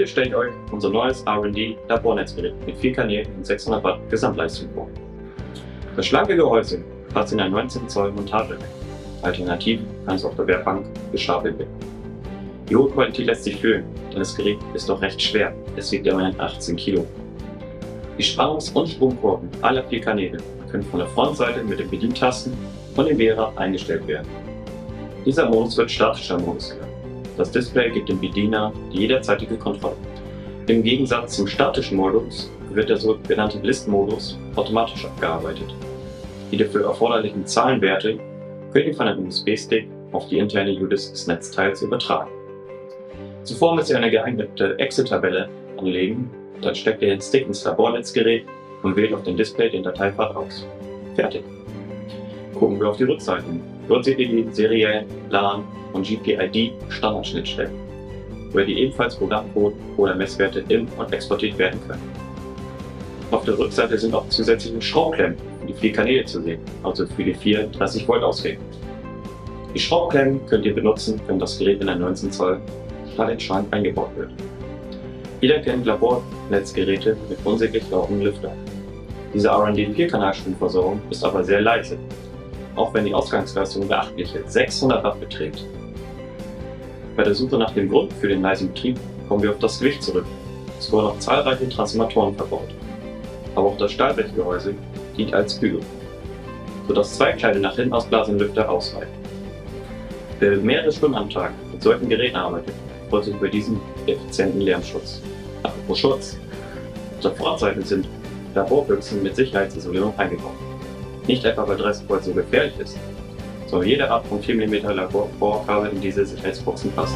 Heute stelle ich euch unser neues R&D-Labornetzgerät mit 4 Kanälen und 600 Watt Gesamtleistung vor. Das schlanke Gehäuse passt in ein 19 Zoll Montagedeck. Alternativ kann es auf der Werkbank gestapelt werden. Die hohe Qualität lässt sich fühlen, denn das Gerät ist doch recht schwer, es wiegt immerhin 18 Kilo. Die Spannungs- und Stromkurven aller 4 Kanäle können von der Frontseite mit den Bedientasten und dem WLAN eingestellt werden. Dieser Modus wird statischer Modus genannt. Das Display gibt dem Bediener die jederzeitige Kontrolle. Im Gegensatz zum statischen Modus wird der sogenannte List-Modus automatisch abgearbeitet. Die dafür erforderlichen Zahlenwerte könnt ihr von einem USB-Stick auf die interne UDIS des Netzteils übertragen. Zuvor müsst ihr eine geeignete Excel-Tabelle anlegen, dann steckt ihr den Stick ins Labornetzgerät und wählt auf dem Display den Dateipfad aus. Fertig! Gucken wir auf die Rückseite. Dort seht ihr die seriellen LAN und GPID-Standardschnittstellen, über die ebenfalls Programmcode oder Messwerte im- und exportiert werden können. Auf der Rückseite sind auch zusätzliche Schraubklemmen für die 4 Kanäle zu sehen, also für die 4 30 Volt Ausgänge. Die Schraubklemmen könnt ihr benutzen, wenn das Gerät in ein 19 Zoll Schrank eingebaut wird. Jeder kennt Labornetzgeräte mit unsäglich lauten Lüftern. Diese R&D-4-Kanal-Stromversorgung ist aber sehr leise, auch wenn die Ausgangsleistung beachtliche 600 Watt beträgt. Bei der Suche nach dem Grund für den leisen Betrieb kommen wir auf das Gewicht zurück. Es wurden noch zahlreiche Transformatoren verbaut. Aber auch das Stahlblechgehäuse dient als Kühlung, sodass 2 kleine nach hinten ausblasende Lüfter ausreichen. Wer mehrere Stunden am Tag mit solchen Geräten arbeitet, freut sich über diesen effizienten Lärmschutz. Apropos Schutz: Auf der Frontseite sind Laborbüchsen mit Sicherheitsisolierung eingebaut. Nicht etwa, weil 30 Volt so gefährlich ist, sondern jede Art von 4 mm Laborkabel in diese Sicherheitsboxen passt.